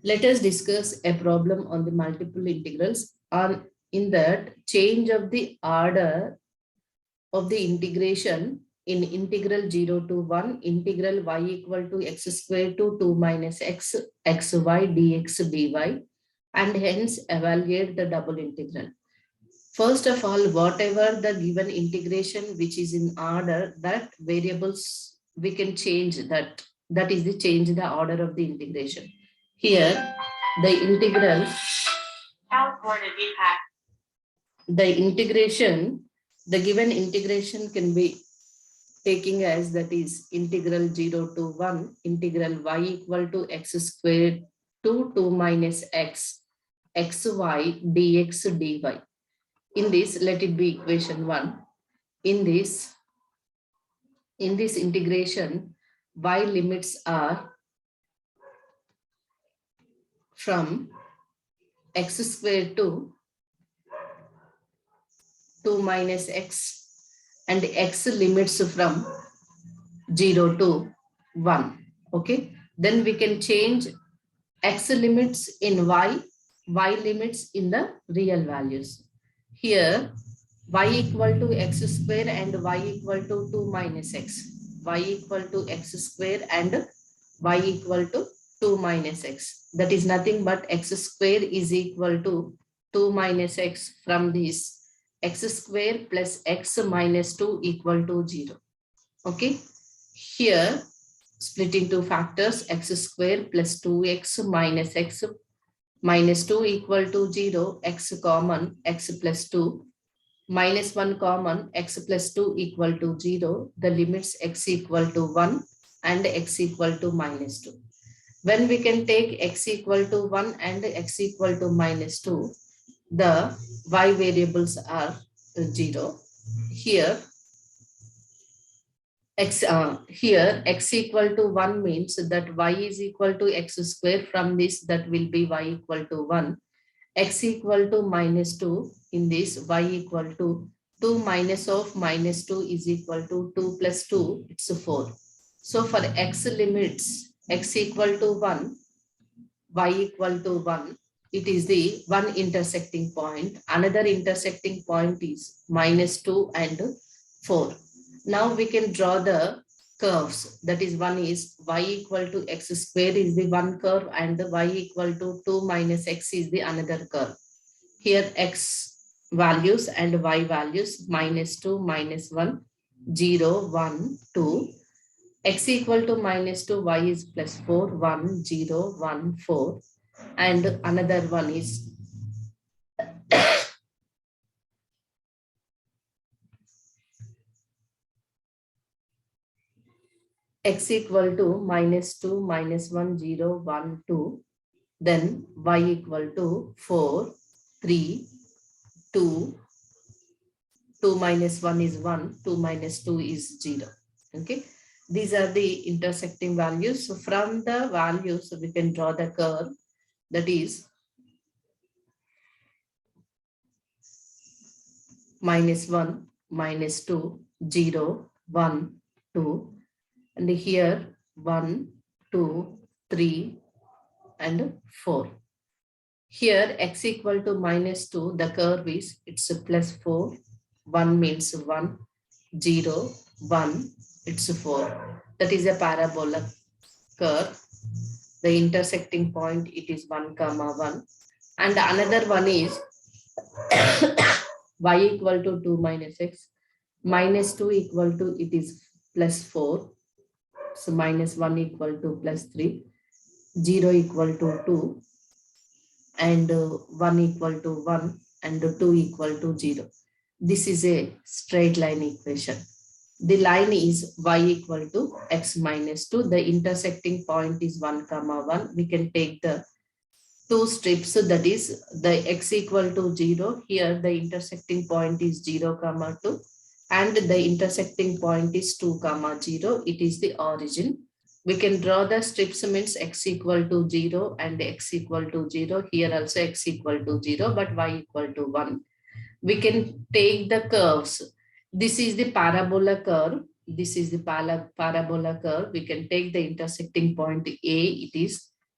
Let us discuss a problem on the multiple integrals. In that, change of the order of the integration in integral 0 to 1, integral y equal to x square to 2 minus x, xy dx dy, and hence evaluate the double integral. First of all, whatever the given integration which is in order, that variables we can change that. That is the change the order of the integration. Here, the integral, the integration, the given integration can be taking as that is integral 0 to 1, integral y equal to x squared to 2 minus x, xy dx dy. In this, let it be equation 1. In this integration, y limits are from x squared to 2 minus x, and x limits from 0 to 1. Okay, then we can change x limits in y limits in the real values. Here, y equal to x square and y equal to 2 minus x. Y equal to x square and y equal to 2 minus x. That is nothing but x square is equal to 2 minus x. From this, x square plus x minus 2 equal to 0. Okay. Here, split into factors, x square plus 2x minus x minus 2 equal to 0, x common, x plus 2, minus 1 common, x plus 2 equal to 0, the limits x equal to 1 and x equal to minus 2. When we can take x equal to 1 and x equal to minus 2, the y variables are 0. Here, x equal to 1 means that y is equal to x square. From this, that will be y equal to 1. X equal to minus 2. In this, y equal to 2 minus of minus 2 is equal to 2 plus 2, it's 4. So for x limits, x equal to 1, y equal to 1, it is the one intersecting point. Another intersecting point is minus 2 and 4. Now we can draw the curves. That is, one is y equal to x square is the one curve and the y equal to 2 minus x is the another curve. Here x values and y values, minus 2, minus 1, 0, 1, 2. X equal to minus 2, y is plus 4, 1, 0, 1, 4. And another one is x equal to minus 2, minus 1, 0, 1, 2. Then y equal to 4, 3, 2, 2 minus 1 is 1, 2 minus 2 is 0. Okay. These are the intersecting values. So from the values, we can draw the curve. That is minus 1, minus 2, 0, 1, 2. And here 1, 2, 3, and 4. Here x equal to minus 2, the curve is, it's a plus 4, 1 means 1, 0, 1, it's 4. That is a parabola curve. The intersecting point, it is 1, 1. And another one is y equal to 2 minus x, minus 2 equal to, it is plus 4. So minus 1 equal to plus 3, 0 equal to 2, and 1 equal to 1, and 2 equal to 0. This is a straight line equation. The line is y equal to x minus 2. The intersecting point is 1, 1. We can take the two strips, that is the x equal to 0. Here the intersecting point is 0, 2. And the intersecting point is 2, 0. It is the origin. We can draw the strips, means x equal to 0 and x equal to 0. Here also x equal to 0, but y equal to 1. We can take the curves. This is the parabola curve. This is the parabola curve. We can take the intersecting point A.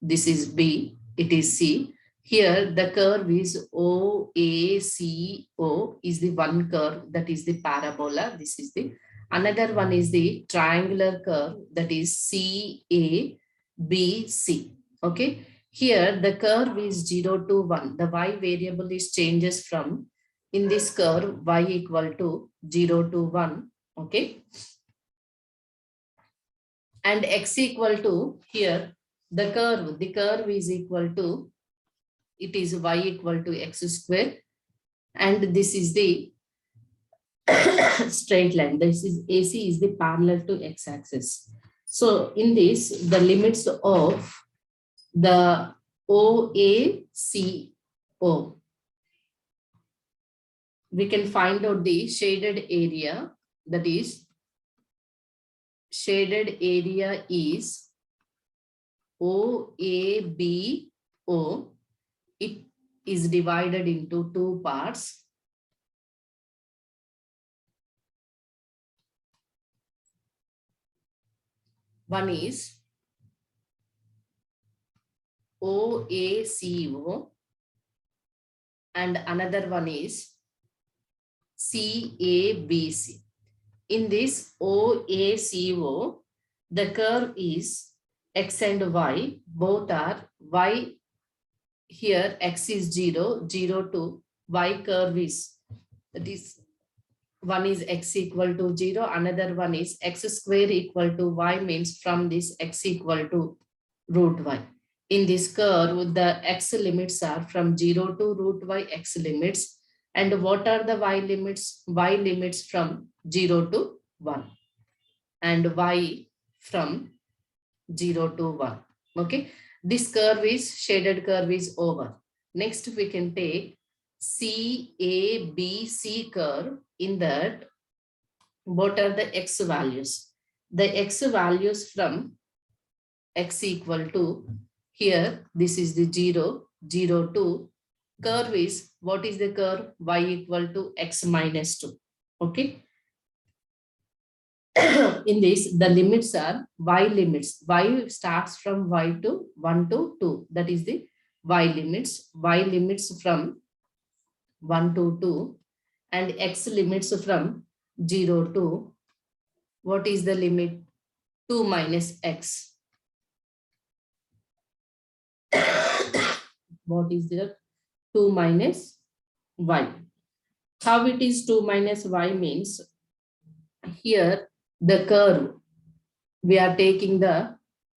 This is B. it is C. Here the curve is OACO is the one curve, that is the parabola. This is the another one is the triangular curve, that is CABC. Okay. Here the curve is 0 to 1. The y variable is changes from, in this curve, y equal to 0 to 1. Okay. And x equal to, here the curve is equal to, it is y equal to x square, and this is the straight line. This is AC is the parallel to x axis. So in this, the limits of the OACO, we can find out the shaded area, that is shaded area is OABO. It is divided into two parts. One is OACO and another one is CABC. In this OACO, the curve is x and y, both are y. Here x is 0, 0 to y curve is, that is, one is x equal to 0, another one is x square equal to y, means from this x equal to root y. In this curve, the x limits are from 0 to root y x limits. And what are the y limits? Y limits from 0 to 1 and y from 0 to 1. Okay. This curve is, shaded curve is over. Next we can take CABC curve. In that, what are the x values? The x values from x equal to, here this is the 0, 0 to, curve is, what is the curve? Y equal to x minus 2. Okay. In this, the limits are y limits. Y starts from y to 1 to 2. That is the y limits. Y limits from 1 to 2 and x limits from 0 to, what is the limit? 2 minus x. What is the 2 minus y? How it is 2 minus y means, here the curve, we are taking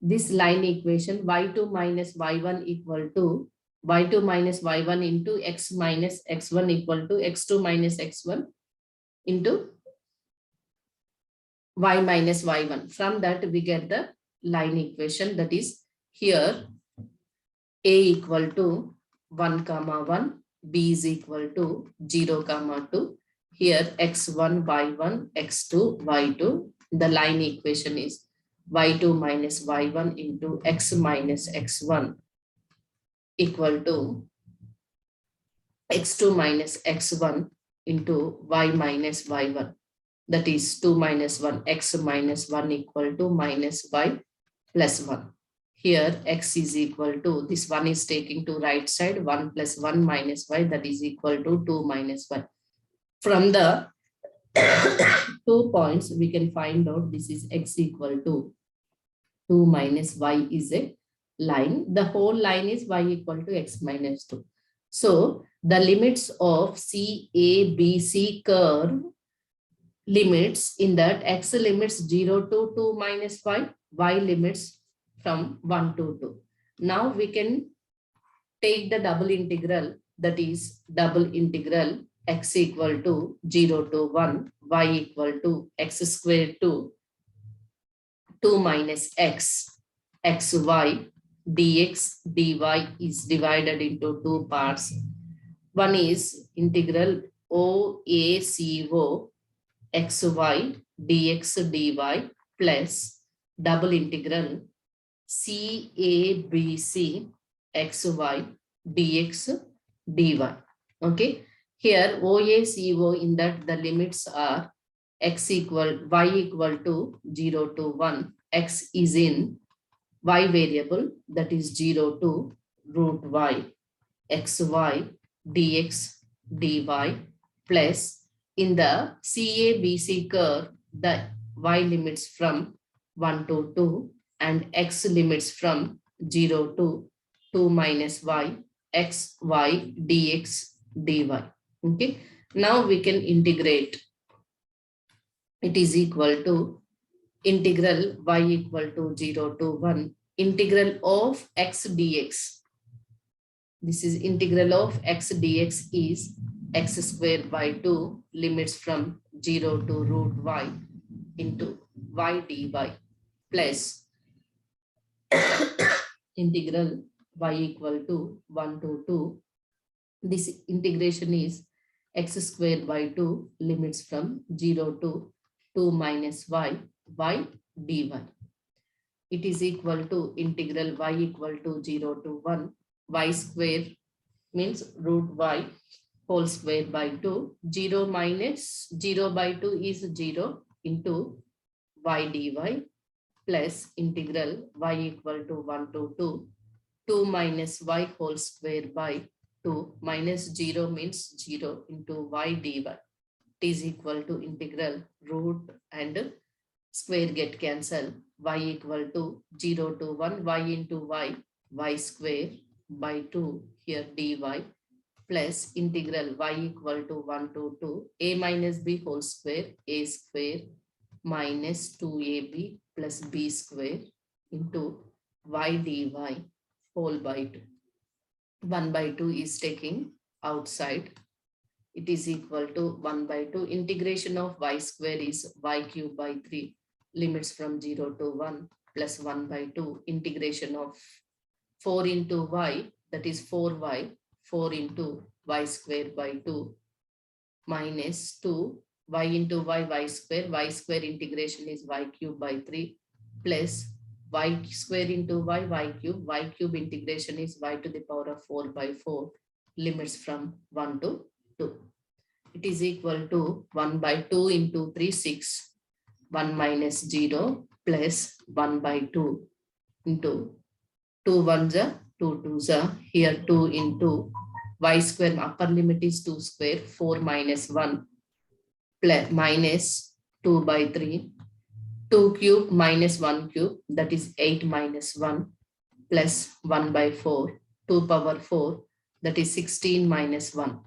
this line equation, y2 minus y1 equal to y2 minus y1 into x minus x1 equal to x2 minus x1 into y minus y1. From that we get the line equation, that is, here a equal to 1 comma 1, b is equal to 0 comma 2, here x1 y1 x2 y2. The line equation is y2 minus y1 into x minus x1 equal to x2 minus x1 into y minus y1. That is 2 minus 1, x minus 1 equal to minus y plus 1. Here x is equal to, this one is taking to right side, 1 plus 1 minus y, that is equal to 2 minus 1. From the 2 points, we can find out this is x equal to 2 minus y is a line. The whole line is y equal to x minus 2. So the limits of CABC curve limits, in that x limits 0 to 2 minus y limits from 1 to 2. Now we can take the double integral, that is double integral x equal to 0 to 1, y equal to x squared to 2 minus x, xy dx dy is divided into two parts. One is integral OACO xy dx dy plus double integral CABC xy dx dy. Okay. Here OACO, in that the limits are x equal, y equal to 0 to 1. X is in y variable, that is 0 to root y xy dx dy plus in the CABC curve, the y limits from 1 to 2 and x limits from 0 to 2 minus y x y dx dy. Okay, now we can integrate. It is equal to integral y equal to 0 to 1 integral of x dx. This is integral of x dx is x square by 2 limits from 0 to root y into y dy plus integral y equal to 1 to 2. This integration is x square by 2 limits from 0 to 2 minus y dy. It is equal to integral y equal to 0 to 1 y square means root y whole square by 2. 0 minus 0 by 2 is 0 into y dy plus integral y equal to 1 to 2. 2 minus y whole square by 2 minus 0 means 0 into y dy. It is equal to integral root and square get cancel. Y equal to 0 to 1 y into y square by 2 here dy plus integral y equal to 1 to 2 a minus b whole square a square minus 2ab plus b square into y dy whole by 2. 1 by 2 is taking outside. It is equal to 1 by 2. Integration of y square is y cube by 3 limits from 0 to 1 plus 1 by 2. Integration of 4 into y, that is 4y, 4 into y square by 2 minus 2 y into y square integration is y cube by 3 plus y square into y cube integration is y to the power of 4 by 4 limits from 1 to 2. It is equal to 1 by 2 into 3 6 1 minus 0 plus 1 by 2 into 2 1s are 2 2s are here 2 into y square upper limit is 2 square 4 minus 1 plus minus 2 by 3 2 cube minus 1 cube that is 8 minus 1 plus 1 by 4 2 power 4 that is 16 minus 1.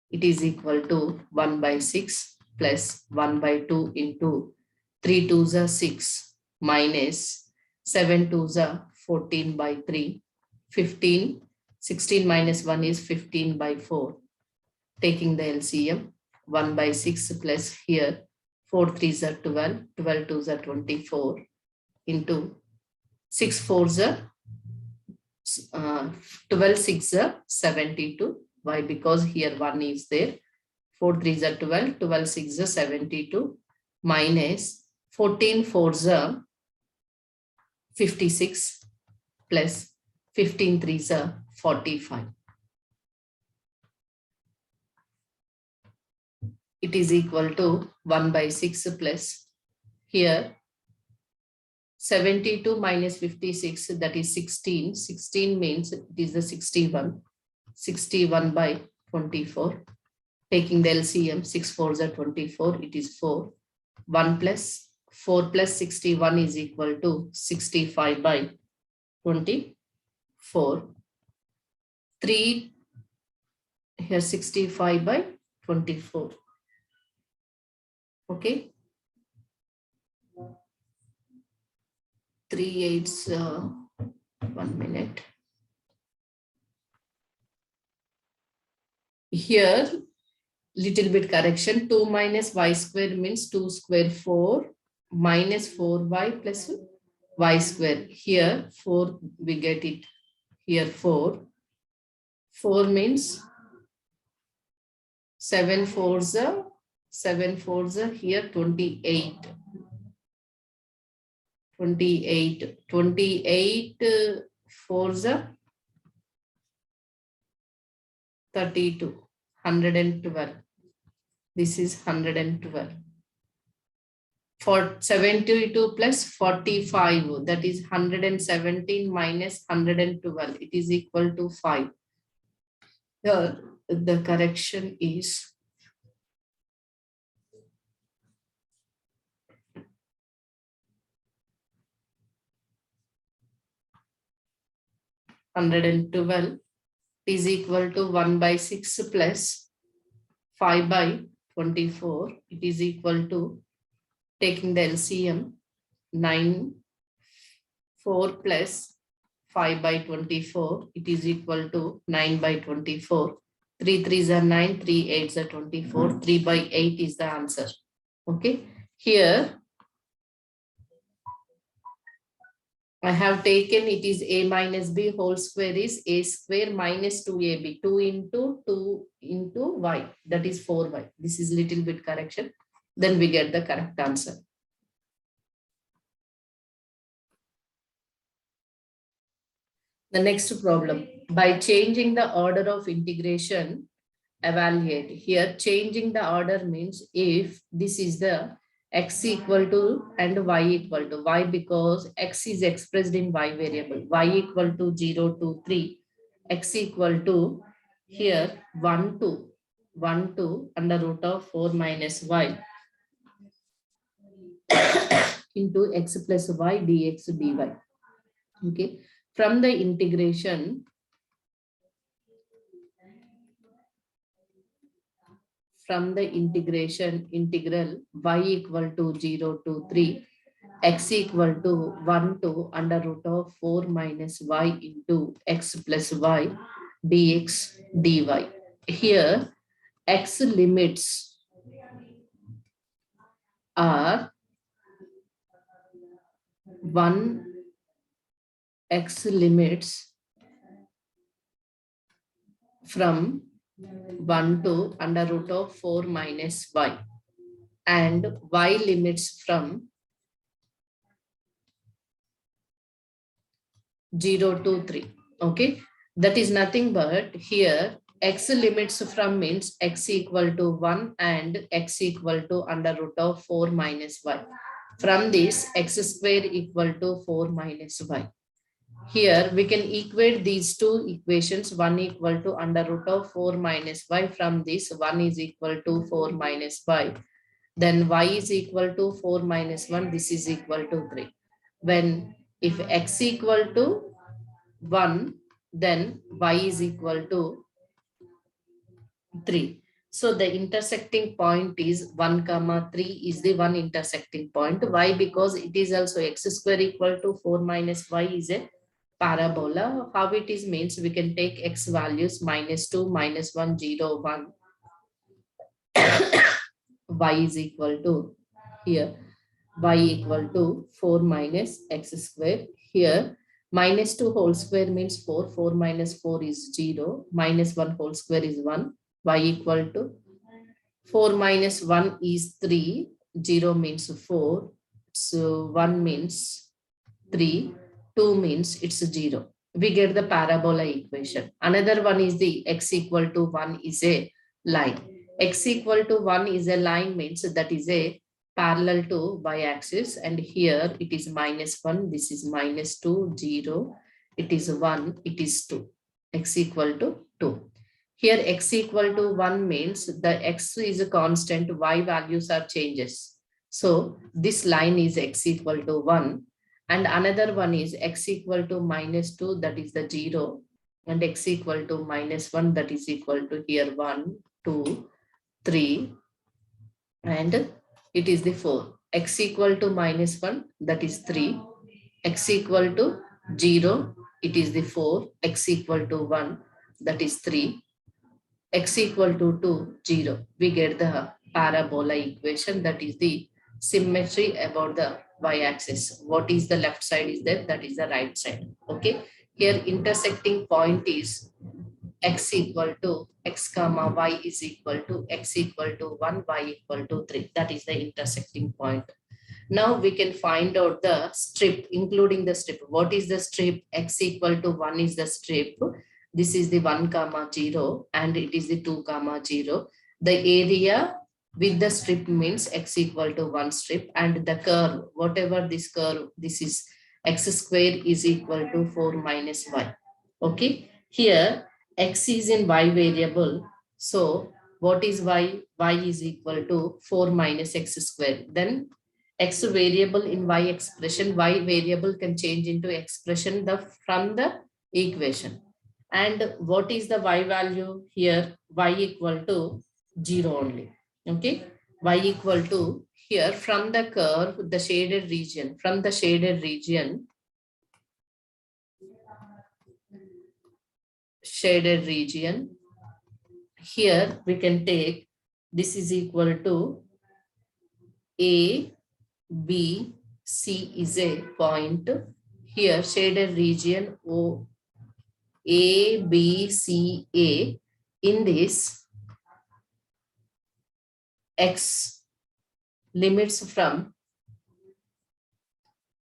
It is equal to 1 by 6 plus 1 by 2 into 3 2s are 6 minus 7 2s are 14 by 3 15 16 minus 1 is 15 by 4. Taking the LCM 1 by 6 plus here 4 3s are 12 12 2s are 24 into 6 4s are 12 6 are 72. Why? Because here 1 is there. 4 3s are 12 12 6 are 72 minus 14 4s are 56 plus 15 3s are 45. It is equal to 1 by 6 plus here 72 minus 56 that is 16. 16 means it is the 61. 61 by 24. Taking the LCM 6 4s are 24. It is 4. 1 plus 4 plus 61 is equal to 65 by 24. 3 here 65 by 24. Okay. 3 8s 1 minute. Here little bit correction. 2 minus y square means 2 square 4 minus 4y plus y square. Here 4 we get it. Here 4. 4 means 7 4s are 7 4s are here 28. 28 28 4s are 32. 112. This is 112. For 72 plus 45, that is 117 minus 112. It is equal to 5. Here, the correction is 112 is equal to 1 by 6 plus 5 by 24. It is equal to, taking the LCM, 9, 4 plus 5 by 24. It is equal to 9 by 24. 3 3s are 9, 3 8s are 24. 3 by 8 is the answer. Okay. Here, I have taken, it is a minus b whole square is a square minus 2ab. 2 into y, that is 4y. This is little bit correction. Then we get the correct answer. The next problem, by changing the order of integration, evaluate. Here, changing the order means if this is the x equal to and y equal to. Why? Because x is expressed in y variable. Y equal to 0 to 3. X equal to, here 1 to under root of 4 minus y into x plus y dx dy. Okay. From the integration, integral y equal to 0 to 3, x equal to 1 to under root of 4 minus y into x plus y dx dy. Here, x limits are 1, x limits from 1 to under root of 4 minus y, and y limits from 0 to 3. Okay, that is nothing but here x limits from means x equal to 1 and x equal to under root of 4 minus y. From this, x square equal to 4 minus y. Here we can equate these two equations, 1 equal to under root of 4 minus y. From this, 1 is equal to 4 minus y. Then y is equal to 4 minus 1. This is equal to 3. When if x equal to 1, then y is equal to 3. So the intersecting point is 1, 3 is the one intersecting point. Why? Because it is also x square equal to 4 minus y is a parabola. How it is means we can take x values -2, -1, 0, 1. Y is equal to, here y equal to 4 minus x square. Here -2 whole square means 4. 4 minus 4 is 0. -1 whole square is 1. Y equal to 4 minus 1 is 3. 0 means 4. So 1 means 3. 2 means it's 0. We get the parabola equation. Another one is the x equal to 1 is a line. X equal to 1 is a line means that is a parallel to y-axis, and here it is -1, this is -2, 0, it is 1, it is 2, x equal to 2. Here x equal to 1 means the x is a constant, y values are changes. So this line is x equal to 1, and another one is x equal to -2, that is the 0, and x equal to -1, that is equal to here 1, 2, 3, and it is the 4. X equal to -1, that is 3. X equal to 0, it is the 4. X equal to 1, that is 3. X equal to 2, 0. We get the parabola equation, that is the symmetry about the y-axis. What is the left side is there, that is the right side. Okay. Here intersecting point is x equal to x comma y is equal to x equal to 1, y equal to 3. That is the intersecting point. Now we can find out the strip, including the strip. What is the strip? X equal to 1 is the strip. This is the 1, 0, and it is the 2, 0. The area with the strip means x equal to 1 strip, and the curve, whatever this curve, this is x square is equal to 4 minus y. Okay, here x is in y variable. So what is y? Y is equal to 4 minus x square. Then x variable in y expression, y variable can change into expression from the equation. And what is the y value here? Y equal to 0 only. Okay, y equal to, here from the curve, the shaded region, from the shaded region, here we can take this is equal to A, B, C is a point. Here shaded region O, A, B, C, A. In this, x limits from,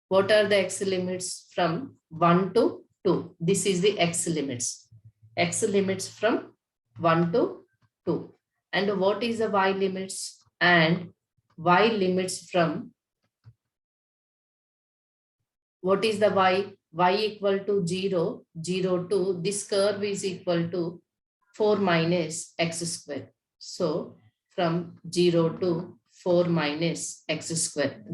what are the x limits from 1 to 2? This is the x limits. X limits from 1 to 2. And what is the y limits? And y limits from, what is the y? Y equal to 0, 0 to, this curve is equal to 4 minus x square. So from 0 to 4 minus x square,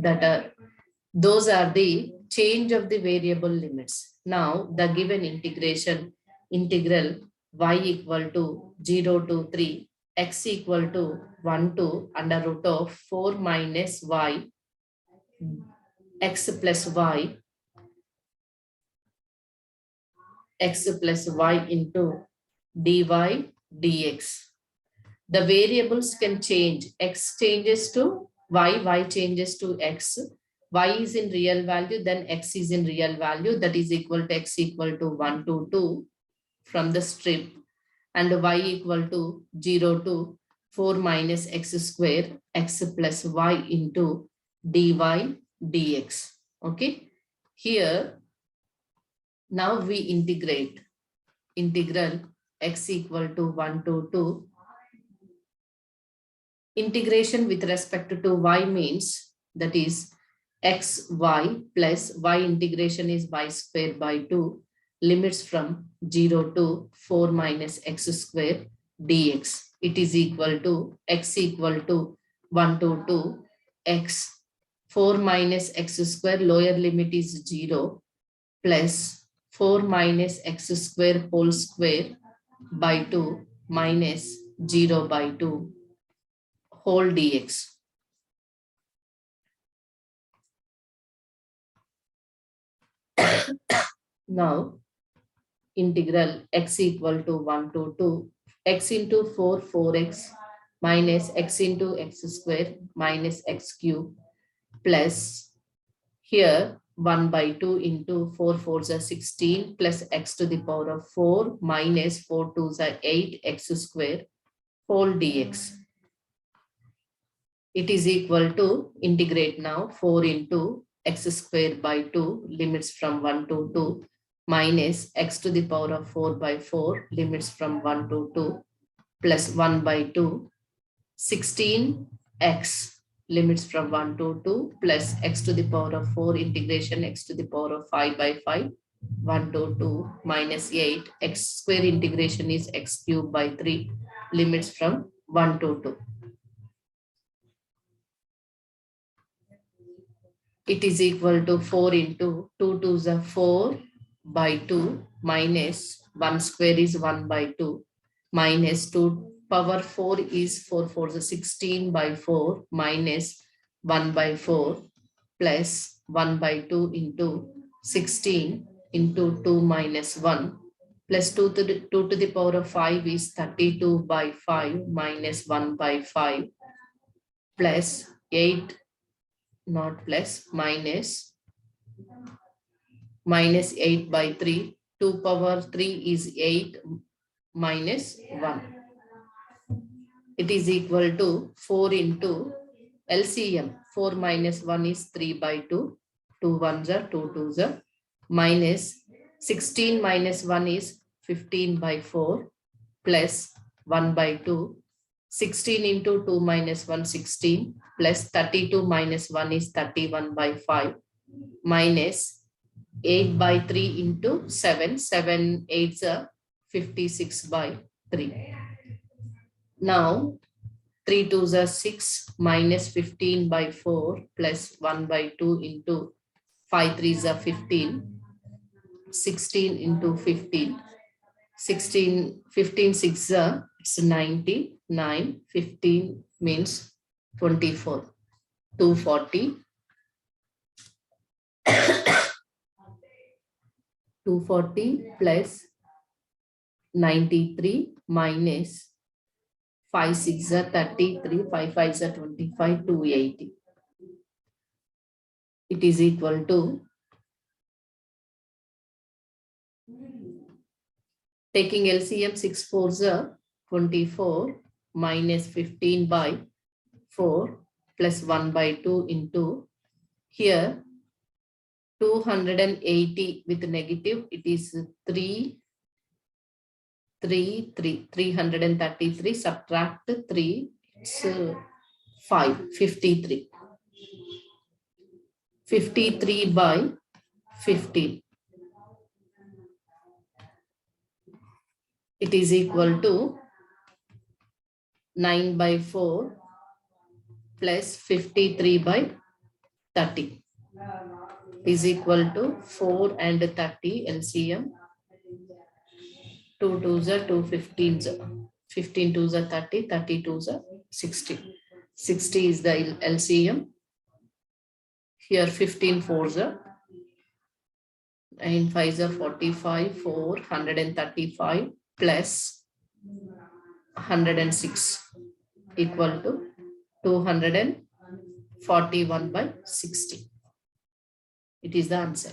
those are the change of the variable limits. Now the given integral y equal to 0 to 3, x equal to 1 to under root of 4 minus y, x plus y into dy dx. The variables can change. X changes to y changes to x. Y is in real value, then x is in real value, that is equal to x equal to 1 to 2 from the strip, and y equal to 0 to 4 minus x square, x plus y into dy dx. Okay, here now we integrate. Integral x equal to 1 to 2. Integration with respect to y means, that is x y plus y integration is y square by 2, limits from 0 to 4 minus x square dx. It is equal to x equal to 1 to 2, x 4 minus x square, lower limit is 0, plus 4 minus x square whole square by 2 minus 0 by 2 whole dx. Now integral x equal to 1 to 2, x into 4, 4x minus x into x square minus x cube, plus here 1 by 2 into 4 4s are 16 plus x to the power of 4 minus 4 2s are 8 x square whole dx. It is equal to, integrate now, 4 into x square by 2, limits from 1 to 2, minus x to the power of 4 by 4, limits from 1 to 2, plus 1 by 2, 16x, limits from 1 to 2, plus x to the power of 4, integration x to the power of 5 by 5, 1 to 2, minus 8, x square integration is x cube by 3, limits from 1 to 2. It is equal to 4 into 2 2s are 4 by 2 minus 1 square is 1 by 2 minus 2 power 4 is 4 4s are 16 by 4 minus 1 by 4 plus 1 by 2 into 16 into 2 minus 1 plus 2 to the power of 5 is 32 by 5 minus 1 by 5 plus 8 not plus minus 8 by 3, 2 power 3 is 8 minus 1. It is equal to 4 into LCM, 4 minus 1 is 3 by 2, 2 1s are 2 2s are, minus 16 minus 1 is 15 by 4 plus 1 by 2, 16 into 2 minus 1, 16, plus 32 minus 1 is 31 by 5, minus 8 by 3 into 7, 7 8s are 56 by 3. Now 3 2s are 6, minus 15 by 4, plus 1 by 2 into 5 3s are 15, 16 into 15, 16, 15 6 are, it's 99, 15 means 24, 240, 240 plus 93 minus 5 6 are 33, 5 5 are 25, 280. It is equal to, taking LCM 6 4s are 24 minus 15 by 4 plus 1 by 2 into, here 280 with negative, it is 333, subtract 3, it's 5, 53. 53 by 15. It is equal to 9 by 4 plus 53 by 30 is equal to 4 and 30 LCM. 2 2s are 2 15s, 15 2s are 30, 30 2s are 60. 60 is the LCM. Here 15 4s are, 9 5s are 45, 4, 135 plus 106 equal to 241 by 60. It is the answer.